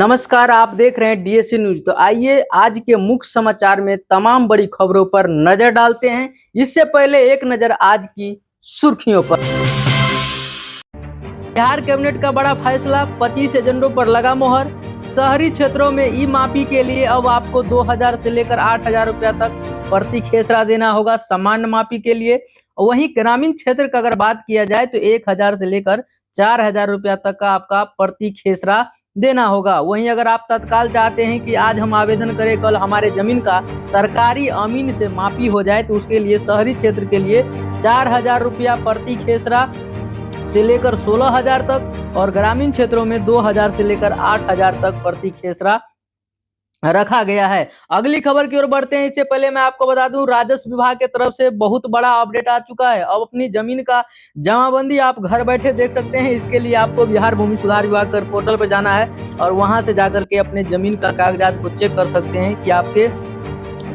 नमस्कार, आप देख रहे हैं डीएससी न्यूज। तो आइए आज के मुख्य समाचार में तमाम बड़ी खबरों पर नजर डालते हैं। इससे पहले एक नजर आज की सुर्खियों पर। बिहार कैबिनेट का बड़ा फैसला, 25 एजेंडों पर लगा मोहर। शहरी क्षेत्रों में ई मापी के लिए अब आपको 2000 से लेकर 8000 रुपया तक प्रति खेसरा देना होगा सामान्य मापी के लिए। वहीं ग्रामीण क्षेत्र का अगर बात किया जाए तो 1000 से लेकर 4000 रुपया तक का आपका प्रति खेसरा देना होगा। वहीं अगर आप तत्काल चाहते हैं कि आज हम आवेदन करें, कल हमारे जमीन का सरकारी अमीन से मापी हो जाए, तो उसके लिए शहरी क्षेत्र के लिए 4000 रुपया प्रति खेसरा से लेकर 16000 तक और ग्रामीण क्षेत्रों में 2000 से लेकर 8000 तक प्रति खेसरा रखा गया है। अगली खबर की ओर बढ़ते हैं। इससे पहले मैं आपको बता दूं, राजस्व विभाग की तरफ से बहुत बड़ा अपडेट आ चुका है। अब अपनी जमीन का जमाबंदी आप घर बैठे देख सकते हैं। इसके लिए आपको बिहार भूमि सुधार विभाग के पोर्टल पर जाना है और वहां से जाकर के अपने जमीन का कागजात को चेक कर सकते हैं कि आपके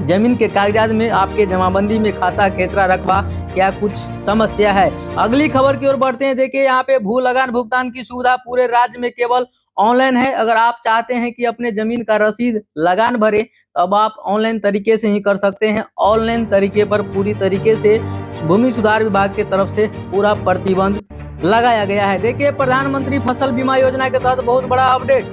जमीन के कागजात में, आपके जमाबंदी में खाता खेसरा रकबा क्या कुछ समस्या है। अगली खबर की ओर बढ़ते हैं। देखिए, यहाँ पे भू लगान भुगतान की सुविधा पूरे राज्य में केवल ऑनलाइन है। अगर आप चाहते हैं कि अपने जमीन का रसीद लगान भरे, तो अब आप ऑनलाइन तरीके से ही कर सकते हैं। ऑनलाइन तरीके पर पूरी तरीके से भूमि सुधार विभाग की तरफ से पूरा प्रतिबंध लगाया गया है। देखिए, प्रधानमंत्री फसल बीमा योजना के तहत बहुत बड़ा अपडेट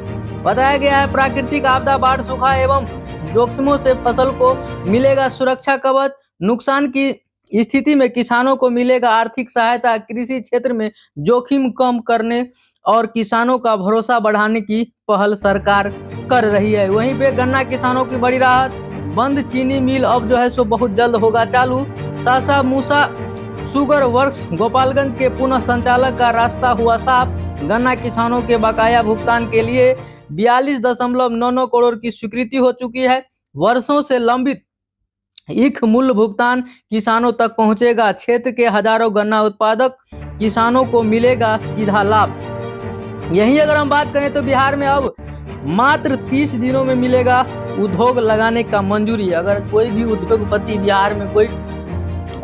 बताया गया है। प्राकृतिक आपदा, बाढ़, सूखा एवं जोखिमों से फसल को मिलेगा सुरक्षा कवच। नुकसान की स्थिति में किसानों को मिलेगा आर्थिक सहायता। कृषि क्षेत्र में जोखिम कम करने और किसानों का भरोसा बढ़ाने की पहल सरकार कर रही है। वहीं पे गन्ना किसानों की बड़ी राहत। बंद चीनी मिल अब जो है सो बहुत जल्द होगा चालू। सासा मूसा शुगर वर्क्स गोपालगंज के पुनः संचालक का रास्ता हुआ साफ। गन्ना किसानों के बकाया भुगतान के लिए 42.99 करोड़ की स्वीकृति हो चुकी है। वर्षों से लंबित ईख मूल्य भुगतान किसानों तक पहुंचेगा। क्षेत्र के हजारों गन्ना उत्पादक किसानों को मिलेगा सीधा लाभ। यहीं अगर हम बात करें तो बिहार में अब मात्र 30 दिनों में मिलेगा उद्योग लगाने का मंजूरी। अगर कोई भी उद्योगपति बिहार में कोई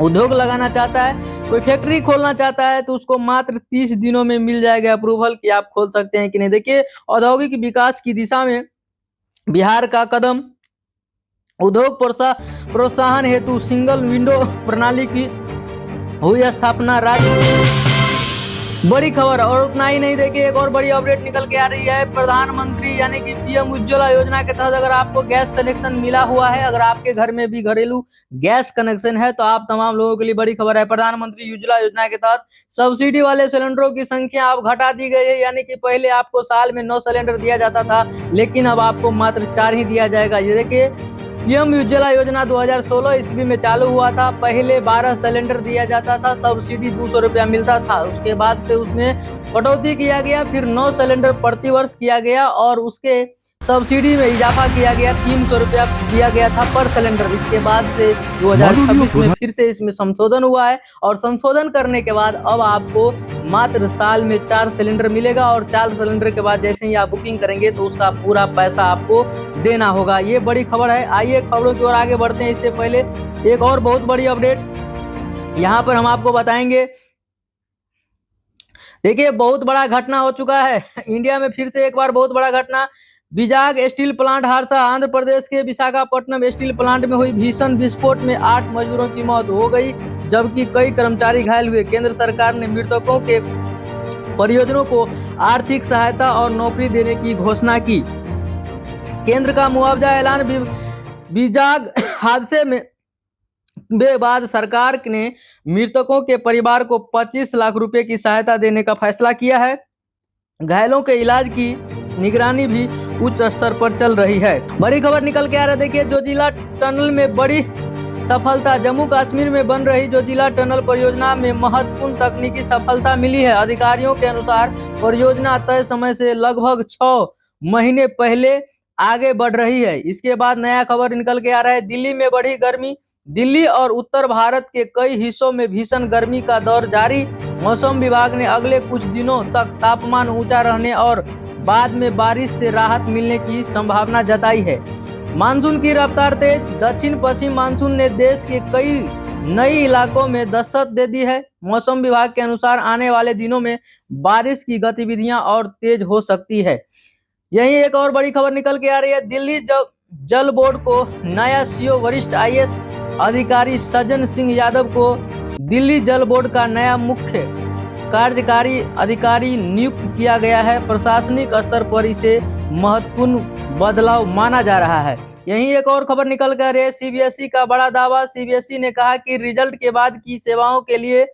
उद्योग लगाना चाहता है, कोई फैक्ट्री खोलना चाहता है, तो उसको मात्र 30 दिनों में मिल जाएगा अप्रूवल कि आप खोल सकते हैं कि नहीं। देखिए, औद्योगिक विकास की दिशा में बिहार का कदम। उद्योग प्रोत्साहन हेतु सिंगल विंडो प्रणाली की हुई स्थापना। राज्य बड़ी खबर। और उतना ही नहीं, देखिए एक और बड़ी अपडेट निकल के आ रही है। प्रधानमंत्री यानी कि पीएम उज्ज्वला योजना के तहत अगर आपको गैस कनेक्शन मिला हुआ है, अगर आपके घर में भी घरेलू गैस कनेक्शन है, तो आप तमाम लोगों के लिए बड़ी खबर है। प्रधानमंत्री उज्ज्वला योजना के तहत सब्सिडी वाले सिलेंडरों की संख्या अब घटा दी गई है। यानी कि पहले आपको साल में 9 सिलेंडर दिया जाता था, लेकिन अब आपको मात्र 4 ही दिया जाएगा। ये देखिए, पीएम उज्ज्वला योजना 2016 ईस्वी में चालू हुआ था। पहले 12 सिलेंडर दिया जाता था, सब्सिडी 200 रुपया मिलता था। उसके बाद से उसमें कटौती किया गया, फिर 9 सिलेंडर प्रति वर्ष किया गया और उसके सब्सिडी में इजाफा किया गया, 300 रुपया दिया गया था पर सिलेंडर। इसके बाद से 2026 में फिर से इसमें संशोधन हुआ है और संशोधन करने के बाद अब आपको मात्र साल में 4 सिलेंडर मिलेगा और 4 सिलेंडर के बाद जैसे ही आप बुकिंग करेंगे तो उसका पूरा पैसा आपको देना होगा। ये बड़ी खबर है। आइए खबरों की ओर आगे बढ़ते हैं। इससे पहले एक और बहुत बड़ी अपडेट यहाँ पर हम आपको बताएंगे। देखिए, बहुत बड़ा घटना हो चुका है इंडिया में। फिर से एक बार बहुत बड़ा घटना। विजाग स्टील प्लांट हादसा। आंध्र प्रदेश के विशाखापट्टनम स्टील प्लांट में हुई भीषण विस्फोट में 8 मजदूरों की मौत हो गई, जबकि कई कर्मचारी घायल हुए। केंद्र सरकार ने मृतकों के परिजनों को आर्थिक सहायता और नौकरी देने की घोषणा की। केंद्र का मुआवजा ऐलान। विजाग हादसे में बाद सरकार ने मृतकों के परिवार को 25 लाख रुपए की सहायता देने का फैसला किया है। घायलों के इलाज की निगरानी भी उच्च स्तर पर चल रही है। बड़ी खबर निकल के आ रहा है। देखिए, जोजिला टनल में बड़ी सफलता। जम्मू कश्मीर में बन रही जोजिला टनल परियोजना में महत्वपूर्ण तकनीकी सफलता मिली है। अधिकारियों के अनुसार परियोजना तय समय से लगभग 6 महीने पहले आगे बढ़ रही है। इसके बाद नया खबर निकल के आ रहा है। दिल्ली में बढ़ी गर्मी। दिल्ली और उत्तर भारत के कई हिस्सों में भीषण गर्मी का दौर जारी। मौसम विभाग ने अगले कुछ दिनों तक तापमान ऊंचा रहने और बाद में बारिश से राहत मिलने की संभावना जताई है। मानसून की रफ्तार तेज। दक्षिण पश्चिम मानसून ने देश के कई नई इलाकों में दस्तक दे दी है। मौसम विभाग के अनुसार आने वाले दिनों में बारिश की गतिविधियां और तेज हो सकती है। यही एक और बड़ी खबर निकल के आ रही है। दिल्ली जल बोर्ड को नया सीईओ वरिष्ठ आईएएस अधिकारी सज्जन सिंह यादव को दिल्ली जल बोर्ड का नया मुख्य कार्यकारी अधिकारी नियुक्त किया गया है। प्रशासनिक स्तर पर इसे महत्वपूर्ण बदलाव माना जा रहा है। यहीं एक और खबर निकल कर है। सीबीएसई का बड़ा दावा। सीबीएसई ने कहा कि रिजल्ट के बाद की सेवाओं के लिए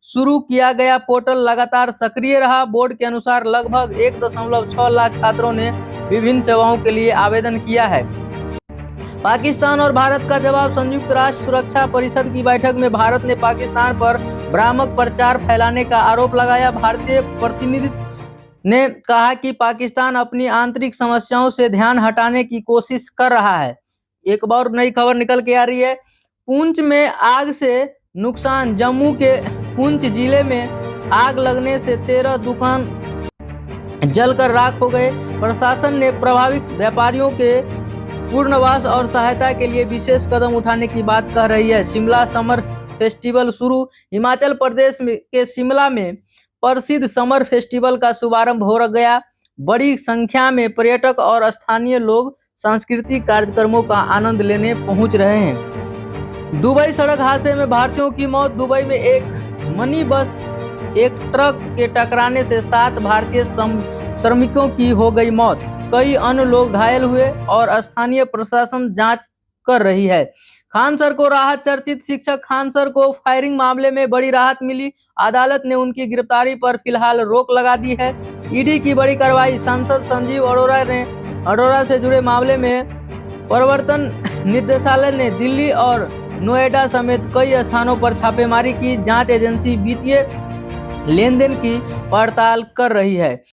शुरू किया गया पोर्टल लगातार सक्रिय रहा। बोर्ड के अनुसार लगभग 1.6 लाख छात्रों ने विभिन्न सेवाओं के लिए आवेदन किया है। पाकिस्तान और भारत का जवाब। संयुक्त राष्ट्र सुरक्षा परिषद की बैठक में भारत ने पाकिस्तान पर भ्रामक प्रचार फैलाने का आरोप लगाया। भारतीय प्रतिनिधि ने कहा कि पाकिस्तान अपनी आंतरिक समस्याओं से ध्यान हटाने की कोशिश कर रहा है। एक और नई खबर निकल के आ रही है। पुंछ में आग से नुकसान। जम्मू के पुंछ जिले में आग लगने से 13 दुकान जलकर राख हो गए। प्रशासन ने प्रभावित व्यापारियों के पुनर्वास और सहायता के लिए विशेष कदम उठाने की बात कह रही है। शिमला समर फेस्टिवल शुरू। हिमाचल प्रदेश के शिमला में प्रसिद्ध समर फेस्टिवल का शुभारंभ हो गया। बड़ी संख्या में पर्यटक और स्थानीय लोग सांस्कृतिक कार्यक्रमों का आनंद लेने पहुंच रहे हैं। दुबई सड़क हादसे में भारतीयों की मौत। दुबई में एक मिनी बस एक ट्रक के टकराने से 7 भारतीय श्रमिकों की हो गई मौत। कई अन्य लोग घायल हुए और स्थानीय प्रशासन जांच कर रही है। खान सर को राहत। चर्चित शिक्षक खान सर को फायरिंग मामले में बड़ी राहत मिली। अदालत ने उनकी गिरफ्तारी पर फिलहाल रोक लगा दी है। ईडी की बड़ी कार्रवाई। सांसद संजीव अरोड़ा से जुड़े मामले में प्रवर्तन निदेशालय ने दिल्ली और नोएडा समेत कई स्थानों पर छापेमारी की। जांच एजेंसी वित्तीय लेनदेन की पड़ताल कर रही है।